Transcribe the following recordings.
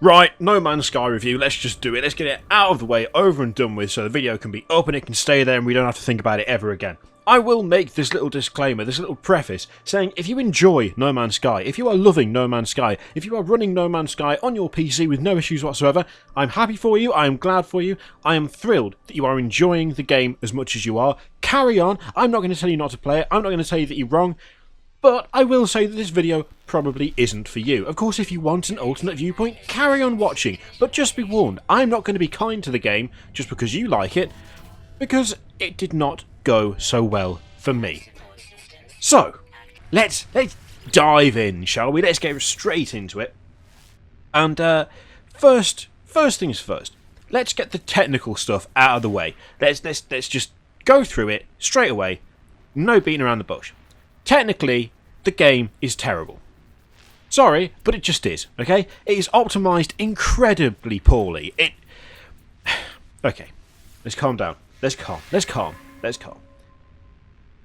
Right, No Man's Sky review, let's just do it. Let's get it out of the way, over and done with, so the video can be up and it can stay there and we don't have to think about it ever again. I will make this little disclaimer, this little preface, saying if you enjoy No Man's Sky, if you are loving No Man's Sky, if you are running No Man's Sky on your PC with no issues whatsoever, I'm happy for you, I am glad for you, I am thrilled that you are enjoying the game as much as you are. Carry on, I'm not going to tell you not to play it, I'm not going to tell you that you're wrong, but I will say that this video probably isn't for you. Of course, if you want an alternate viewpoint, carry on watching, but just be warned, I'm not going to be kind to the game just because you like it, because it did not go so well for me. So, let's dive in, shall we? Let's get straight into it. And first things first, let's get the technical stuff out of the way. Let's just go through it straight away, no beating around the bush. Technically, the game is terrible. Sorry, but it just is, okay? It is optimised incredibly poorly. Okay, let's calm down. Let's calm.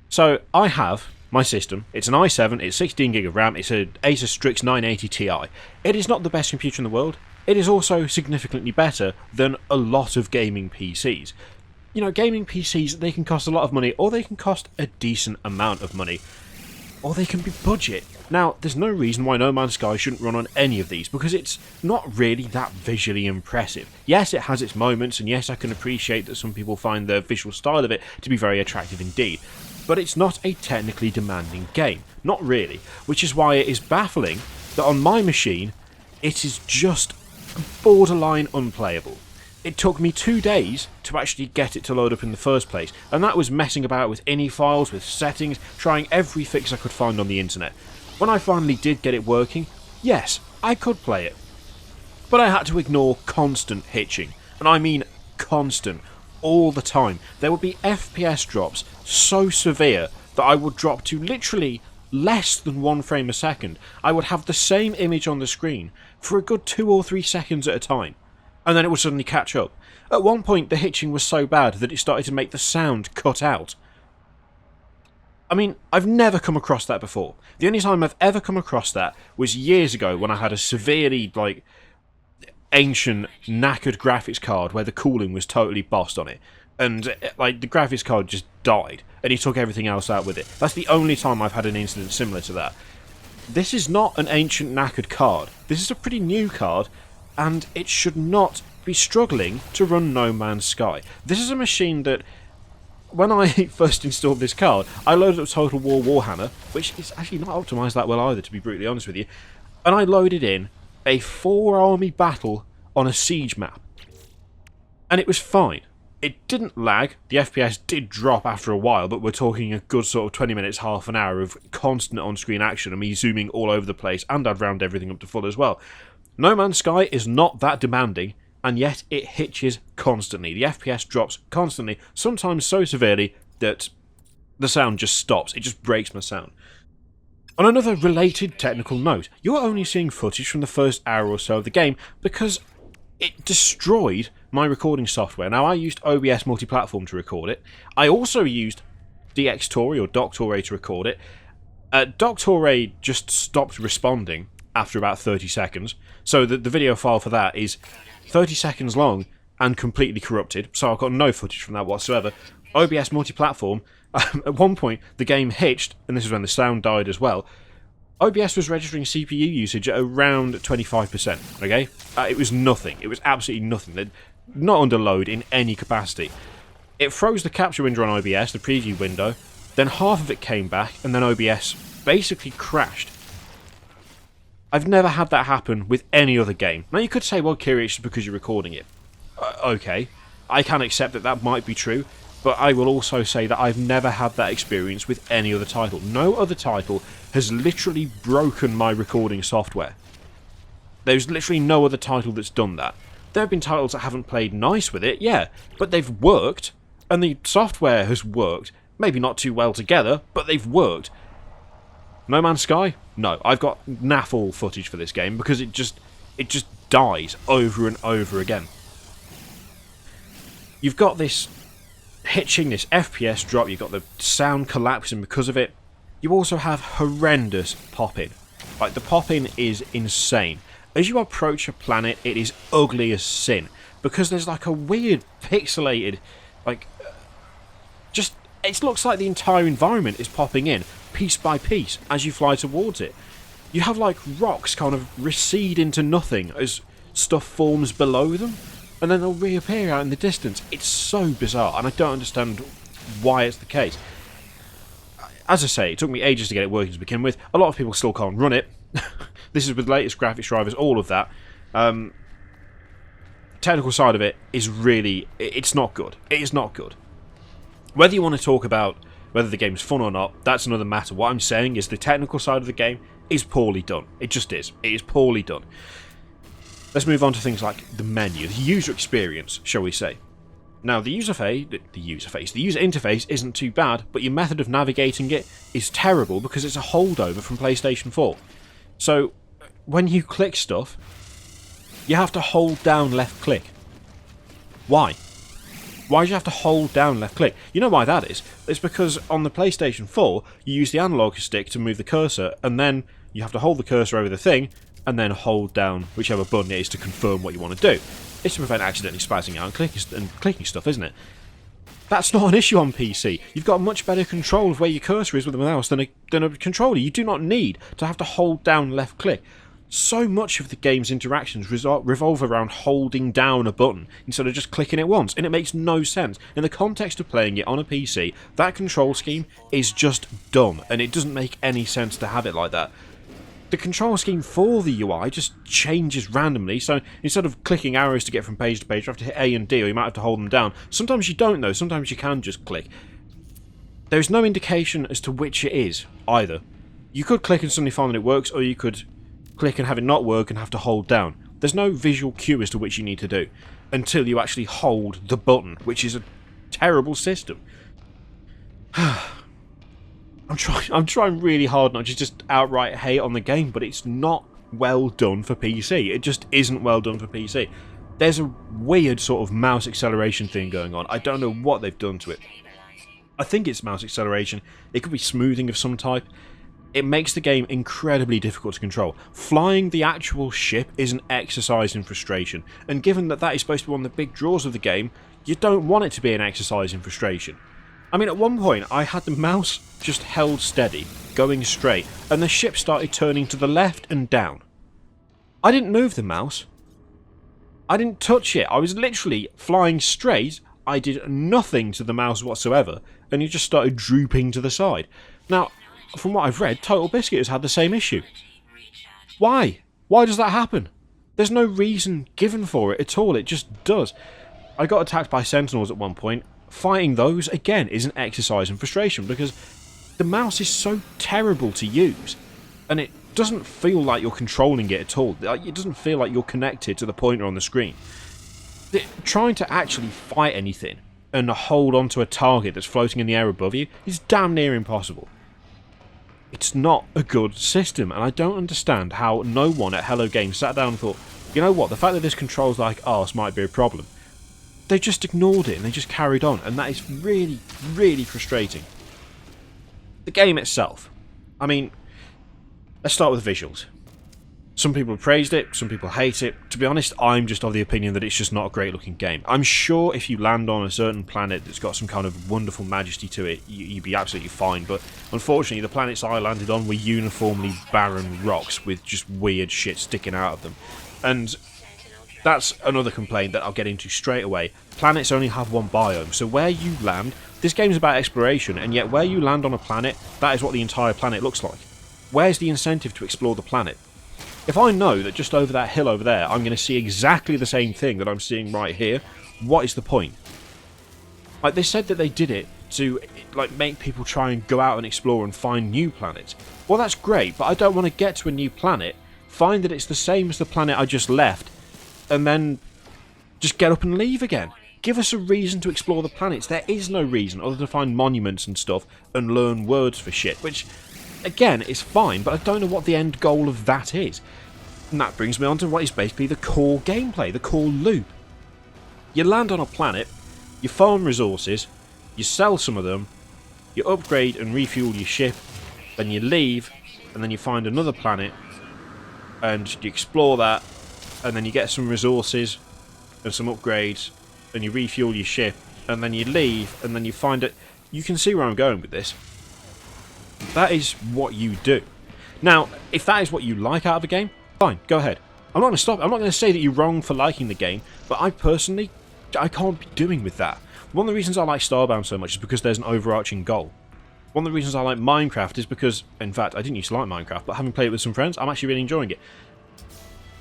So, I have my system. It's an i7, it's 16GB of RAM, it's an Acer Strix 980 Ti. It is not the best computer in the world. It is also significantly better than a lot of gaming PCs. You know, gaming PCs, they can cost a lot of money, or they can cost a decent amount of money. Or they can be budget. Now, there's no reason why No Man's Sky shouldn't run on any of these, because it's not really that visually impressive. Yes, it has its moments, and yes, I can appreciate that some people find the visual style of it to be very attractive indeed. But it's not a technically demanding game. Not really. Which is why it is baffling that on my machine, it is just borderline unplayable. It took me 2 days to actually get it to load up in the first place, and that was messing about with INI files, with settings, trying every fix I could find on the internet. When I finally did get it working, yes, I could play it. But I had to ignore constant hitching, and I mean constant, all the time. There would be FPS drops so severe that I would drop to literally less than 1 frame a second. I would have the same image on the screen for a good 2 or 3 seconds at a time. And then it would suddenly catch up. At one point, the hitching was so bad that it started to make the sound cut out. I mean, I've never come across that before. The only time I've ever come across that was years ago when I had a severely, ancient, knackered graphics card where the cooling was totally bossed on it. And, the graphics card just died, and he took everything else out with it. That's the only time I've had an incident similar to that. This is not an ancient, knackered card. This is a pretty new card, and it should not be struggling to run No Man's Sky. This is a machine that, when I first installed this card, I loaded up Total War Warhammer, which is actually not optimised that well either, to be brutally honest with you, and I loaded in a 4-army battle on a siege map. And it was fine. It didn't lag, the FPS did drop after a while, but we're talking a good sort of 20 minutes, half an hour of constant on-screen action and me zooming all over the place, and I'd round everything up to full as well. No Man's Sky is not that demanding, and yet it hitches constantly. The FPS drops constantly, sometimes so severely that the sound just stops. It just breaks my sound. On another related technical note, you're only seeing footage from the first hour or so of the game because it destroyed my recording software. Now, I used OBS multi-platform to record it. I also used DxTory or DocToray to record it. DocToray just stopped responding after about 30 seconds, so the video file for that is 30 seconds long and completely corrupted, so I've got no footage from that whatsoever. OBS multi-platform, at one point the game hitched, and this is when the sound died as well. OBS was registering CPU usage at around 25%, okay? It was nothing, it was absolutely nothing, not under load in any capacity. It froze the capture window on OBS, the preview window, then half of it came back, and then OBS basically crashed. I've never had that happen with any other game. Now you could say, well, Kiri, it's just because you're recording it. Okay, I can accept that that might be true, but I will also say that I've never had that experience with any other title. No other title has literally broken my recording software. There's literally no other title that's done that. There have been titles that haven't played nice with it, yeah, but they've worked, and the software has worked. Maybe not too well together, but they've worked. No Man's Sky? No, I've got naff all footage for this game because it just dies over and over again. You've got this hitching, this FPS drop, you've got the sound collapsing because of it. You also have horrendous pop-in. The pop-in is insane. As you approach a planet, it is ugly as sin, because there's like a weird pixelated, like, just, it looks like the entire environment is popping in, piece by piece, as you fly towards it. You have like rocks kind of recede into nothing as stuff forms below them, and then they'll reappear out in the distance. It's so bizarre, and I don't understand why it's the case. As I say, it took me ages to get it working to begin with. A lot of people still can't run it. This is with the latest graphics drivers, all of that. Technical side of it is really, it's not good. It is not good. Whether you want to talk about whether the game's fun or not, that's another matter. What I'm saying is the technical side of the game is poorly done. It just is. It is poorly done. Let's move on to things like the menu, the user experience, shall we say. Now, the user interface isn't too bad, but your method of navigating it is terrible because it's a holdover from PlayStation 4. So, when you click stuff, you have to hold down left click. Why? Why do you have to hold down left click? You know why that is? It's because on the PlayStation 4, you use the analog stick to move the cursor, and then you have to hold the cursor over the thing, and then hold down whichever button it is to confirm what you want to do. It's to prevent accidentally spazzing out and clicking stuff, isn't it? That's not an issue on PC. You've got much better control of where your cursor is with the mouse than a controller. You do not need to have to hold down left click. So much of the game's interactions revolve around holding down a button instead of just clicking it once, and it makes no sense. In the context of playing it on a PC, that control scheme is just dumb, and it doesn't make any sense to have it like that. The control scheme for the UI just changes randomly, so instead of clicking arrows to get from page to page, you have to hit A and D, or you might have to hold them down. Sometimes you don't though, sometimes you can just click. There is no indication as to which it is, either. You could click and suddenly find that it works, or you could click and have it not work and have to hold down. There's no visual cue as to which you need to do, until you actually hold the button, which is a terrible system. I'm trying really hard not to just outright hate on the game, but it's not well done for PC. It just isn't well done for PC. There's a weird sort of mouse acceleration thing going on. I don't know what they've done to it. I think it's mouse acceleration. It could be smoothing of some type. It makes the game incredibly difficult to control. Flying the actual ship is an exercise in frustration, and given that that is supposed to be one of the big draws of the game, you don't want it to be an exercise in frustration. I mean, at one point, I had the mouse just held steady, going straight, and the ship started turning to the left and down. I didn't move the mouse. I didn't touch it. I was literally flying straight. I did nothing to the mouse whatsoever, and it just started drooping to the side. Now, from what I've read, Total Biscuit has had the same issue. Why? Why does that happen? There's no reason given for it at all. It just does. I got attacked by sentinels at one point. Fighting those, again, is an exercise in frustration because the mouse is so terrible to use, and it doesn't feel like you're controlling it at all. It doesn't feel like you're connected to the pointer on the screen. Trying to actually fight anything and hold onto a target that's floating in the air above you is damn near impossible. It's not a good system, and I don't understand how no one at Hello Games sat down and thought, you know what, the fact that this controls like arse might be a problem. They just ignored it and they just carried on, and that is really, really frustrating. The game itself. I mean, let's start with the visuals. Some people have praised it, some people hate it. To be honest, I'm just of the opinion that it's just not a great looking game. I'm sure if you land on a certain planet that's got some kind of wonderful majesty to it, you'd be absolutely fine, but unfortunately the planets I landed on were uniformly barren rocks with just weird shit sticking out of them. And that's another complaint that I'll get into straight away. Planets only have one biome, so where you land, this game's about exploration, and yet where you land on a planet, that is what the entire planet looks like. Where's the incentive to explore the planet? If I know that just over that hill over there, I'm going to see exactly the same thing that I'm seeing right here, what is the point? Like, they said that they did it to like make people try and go out and explore and find new planets. Well, that's great, but I don't want to get to a new planet, find that it's the same as the planet I just left, and then just get up and leave again. Give us a reason to explore the planets. There is no reason other than to find monuments and stuff and learn words for shit, which, again, is fine, but I don't know what the end goal of that is. And that brings me on to what is basically the core gameplay, the core loop. You land on a planet, you farm resources, you sell some of them, you upgrade and refuel your ship, then you leave, and then you find another planet, and you explore that, and then you get some resources and some upgrades, and you refuel your ship, and then you leave, and then you find it. You can see where I'm going with this. That is what you do. Now, if that is what you like out of a game, fine, go ahead. I'm not going to stop. I'm not going to say that you're wrong for liking the game, but I personally, I can't be doing with that. One of the reasons I like Starbound so much is because there's an overarching goal. One of the reasons I like Minecraft is because, in fact, I didn't used to like Minecraft, but having played it with some friends, I'm actually really enjoying it.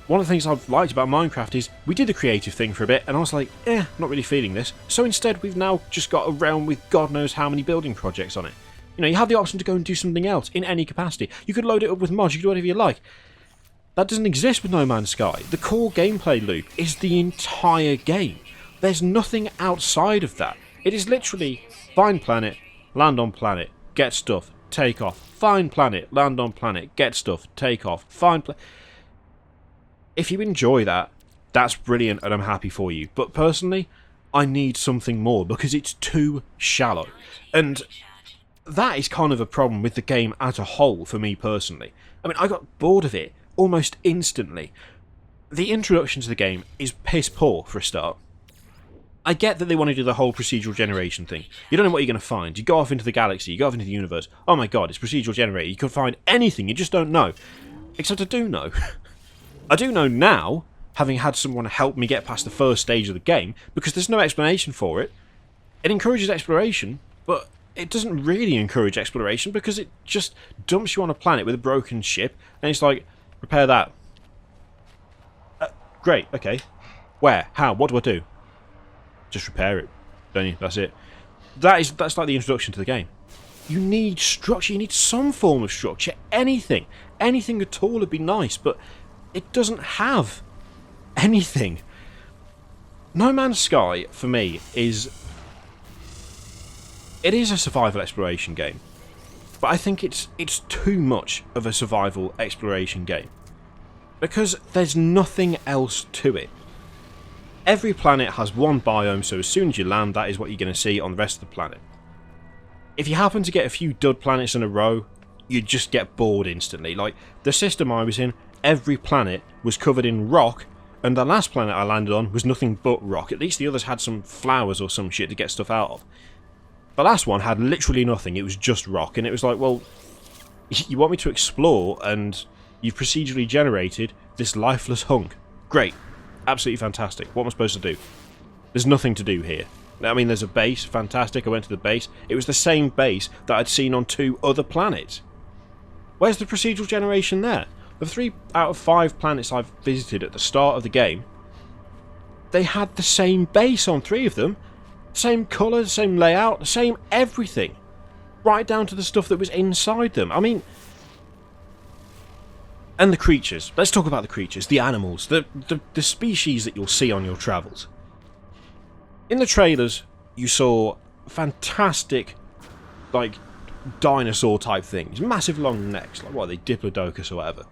One of the things I've liked about Minecraft is we did the creative thing for a bit, and I was like, not really feeling this. So instead, we've now just got a realm with God knows how many building projects on it. You know, you have the option to go and do something else in any capacity. You could load it up with mods, you could do whatever you like. That doesn't exist with No Man's Sky. The core gameplay loop is the entire game. There's nothing outside of that. It is literally find planet, land on planet, get stuff, take off. Find planet, land on planet, get stuff, take off. Find planet. If you enjoy that, that's brilliant and I'm happy for you. But personally, I need something more because it's too shallow. And that is kind of a problem with the game as a whole for me personally. I mean, I got bored of it almost instantly. The introduction to the game is piss poor for a start. I get that they want to do the whole procedural generation thing. You don't know what you're going to find. You go off into the galaxy, you go off into the universe. Oh my god, it's procedural generated. You could find anything, you just don't know. Except I do know. I do know now, having had someone help me get past the first stage of the game, because there's no explanation for it. It encourages exploration, but it doesn't really encourage exploration because it just dumps you on a planet with a broken ship, and it's like, repair that. Great, okay. Where? How? What do I do? Just repair it, don't you? That's it. That's like the introduction to the game. You need structure, you need some form of structure, anything. Anything at all would be nice, but it doesn't have anything. No Man's Sky, for me, is a survival exploration game. But I think it's too much of a survival exploration game. Because there's nothing else to it. Every planet has one biome, so as soon as you land, that is what you're going to see on the rest of the planet. If you happen to get a few dud planets in a row, you just get bored instantly. Like, the system I was in, every planet was covered in rock, and the last planet I landed on was nothing but rock. At least the others had some flowers or some shit to get stuff out of. The last one had literally nothing, it was just rock, and it was like, well, you want me to explore, and you've procedurally generated this lifeless hunk. Great. Absolutely fantastic. What am I supposed to do? There's nothing to do here. I mean, there's a base. Fantastic. I went to the base. It was the same base that I'd seen on 2 other planets. Where's the procedural generation there? The 3 out of 5 planets I've visited at the start of the game, they had the same base on 3 of them. Same colour, same layout, same everything. Right down to the stuff that was inside them. I mean... And the creatures. Let's talk about the creatures, the animals, the species that you'll see on your travels. In the trailers, you saw fantastic, like, dinosaur-type things. Massive long necks, like, what are they, Diplodocus or whatever.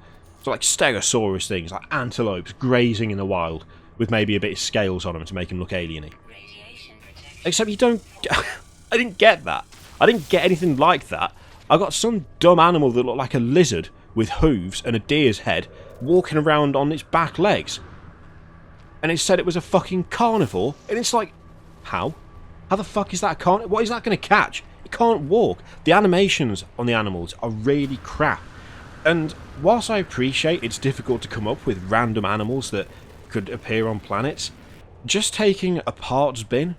So, like, stegosaurus things, like antelopes grazing in the wild, with maybe a bit of scales on them to make them look alien-y. Except you don't... I didn't get that. I didn't get anything like that. I got some dumb animal that looked like a lizard, with hooves and a deer's head, walking around on its back legs. And it said it was a fucking carnivore, and it's like, how? How the fuck is that a carnivore? What is that going to catch? It can't walk. The animations on the animals are really crap. And whilst I appreciate it's difficult to come up with random animals that could appear on planets, just taking a parts bin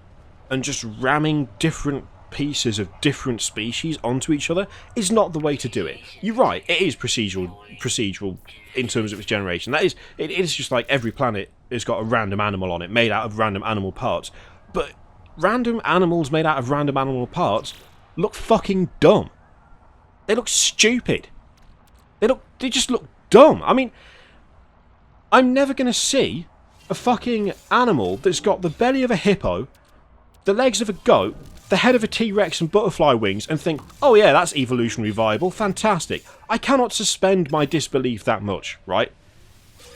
and just ramming different pieces of different species onto each other is not the way to do it. You're right, it is procedural in terms of its generation. It is just like every planet has got a random animal on it, made out of random animal parts. But random animals made out of random animal parts look fucking dumb. They look stupid. They just look dumb. I mean, I'm never going to see a fucking animal that's got the belly of a hippo, the legs of a goat, the head of a T-Rex and butterfly wings and think, oh yeah, that's evolutionary viable, fantastic. I cannot suspend my disbelief that much, right?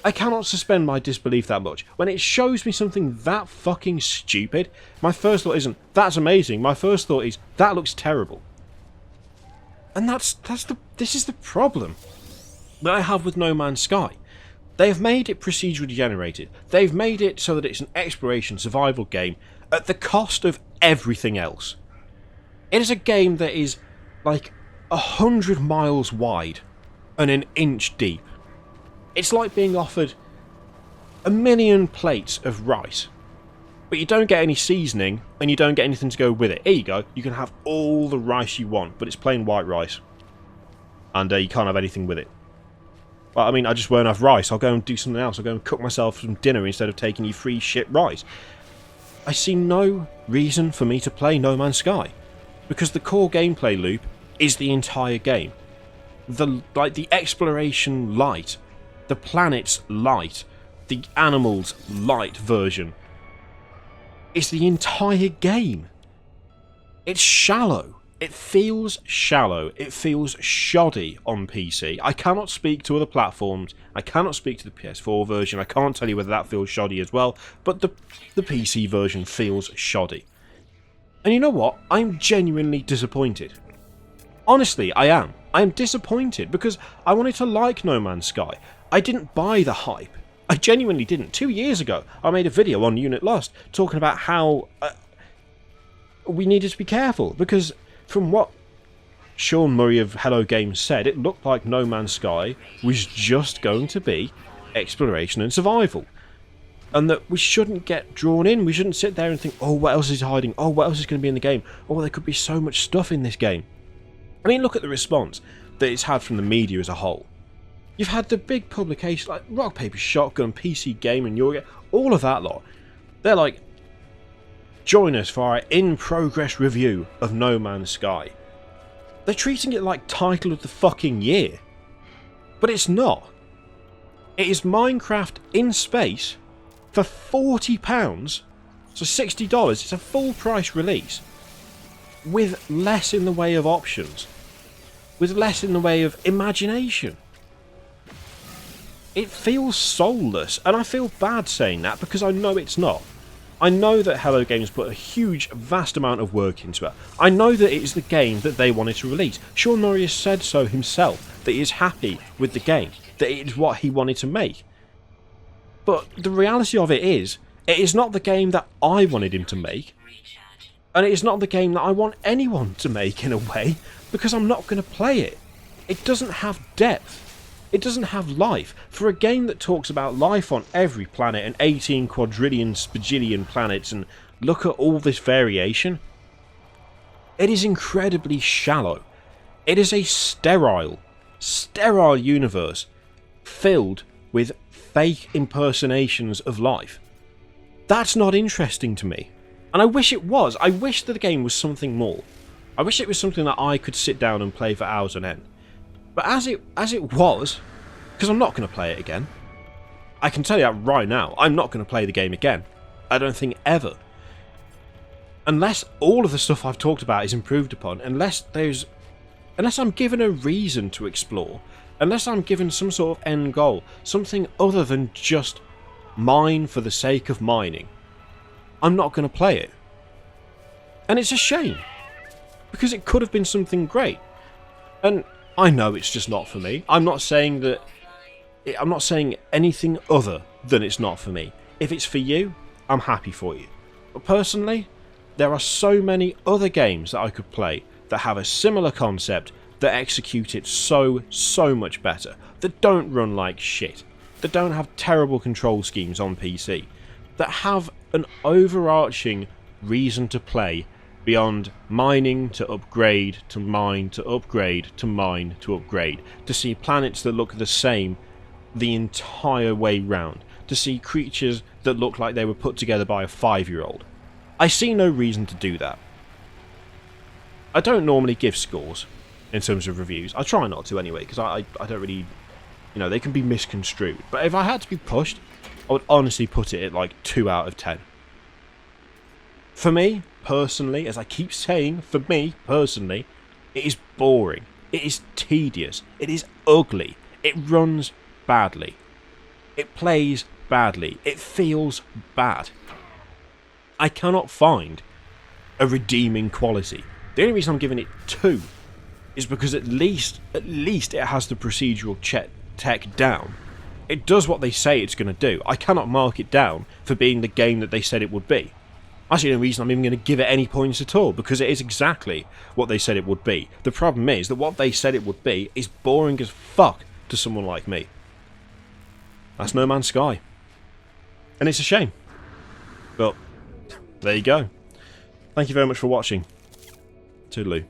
I cannot suspend my disbelief that much. When it shows me something that fucking stupid, my first thought isn't, that's amazing. My first thought is, that looks terrible. And this is the problem that I have with No Man's Sky. They've made it procedurally generated. They've made it so that it's an exploration survival game at the cost of everything else. It is a game that is like 100 miles wide and an inch deep. It's like being offered a million plates of rice, but you don't get any seasoning and you don't get anything to go with it. Here you go, you can have all the rice you want, but it's plain white rice. And you can't have anything with it. Well, I mean, I just won't have rice. I'll go and do something else. I'll go and cook myself some dinner instead of taking you free shit rice. I see no reason for me to play No Man's Sky, because the core gameplay loop is the entire game. The exploration light, the planets light, the animals light version is the entire game. It's shallow. It feels shallow. It feels shoddy on PC. I cannot speak to other platforms. I cannot speak to the PS4 version. I can't tell you whether that feels shoddy as well, but the PC version feels shoddy. And you know what? I'm genuinely disappointed. Honestly, I am. I am disappointed because I wanted to like No Man's Sky. I didn't buy the hype. I genuinely didn't. 2 years ago, I made a video on Unit Lost talking about how we needed to be careful, because from what Sean Murray of Hello Games said, it looked like No Man's Sky was just going to be exploration and survival. And that we shouldn't get drawn in. We shouldn't sit there and think, oh, what else is hiding? Oh, what else is going to be in the game? Oh, there could be so much stuff in this game. I mean, look at the response that it's had from the media as a whole. You've had the big publications like Rock Paper Shotgun, PC Game and Your, all of that lot. They're like, join us for our in-progress review of No Man's Sky. They're treating it like title of the fucking year. But it's not. It is Minecraft in space for £40, so $60. It's a full price release with less in the way of options, with less in the way of imagination. It feels soulless, and I feel bad saying that because I know it's not. I know that Hello Games put a huge, vast amount of work into it. I know that it is the game that they wanted to release. Sean Murray has said so himself, that he is happy with the game, that it is what he wanted to make. But the reality of it is not the game that I wanted him to make, and it is not the game that I want anyone to make in a way, because I'm not going to play it. It doesn't have depth. It doesn't have life. For a game that talks about life on every planet and 18 quadrillion spagillion planets, and look at all this variation, it is incredibly shallow. It is a sterile universe filled with fake impersonations of life. That's not interesting to me. And I wish it was. I wish that the game was something more. I wish it was something that I could sit down and play for hours on end. But as it was, because I'm not going to play it again. I can tell you that right now, I'm not going to play the game again. I don't think ever. Unless all of the stuff I've talked about is improved upon, unless I'm given a reason to explore, unless I'm given some sort of end goal, something other than just mine for the sake of mining, I'm not going to play it. And it's a shame, because it could have been something great. And I know it's just not for me. I'm not saying anything other than it's not for me. If it's for you, I'm happy for you. But personally, there are so many other games that I could play that have a similar concept, that execute it so much better, that don't run like shit, that don't have terrible control schemes on PC, that have an overarching reason to play beyond mining to upgrade, to mine to upgrade, to mine to upgrade, to see planets that look the same the entire way round, to see creatures that look like they were put together by a 5-year-old. I see no reason to do that. I don't normally give scores in terms of reviews. I try not to anyway, because I don't really, they can be misconstrued. But if I had to be pushed, I would honestly put it at like 2 out of 10. For me, personally, as I keep saying, for me, personally, it is boring. It is tedious. It is ugly. It runs badly. It plays badly. It feels bad. I cannot find a redeeming quality. The only reason I'm giving it 2 is because at least it has the procedural tech down. It does what they say it's going to do. I cannot mark it down for being the game that they said it would be. That's the only reason I'm even going to give it any points at all, because it is exactly what they said it would be. The problem is that what they said it would be is boring as fuck to someone like me. That's No Man's Sky. And it's a shame. But there you go. Thank you very much for watching. Toodaloo.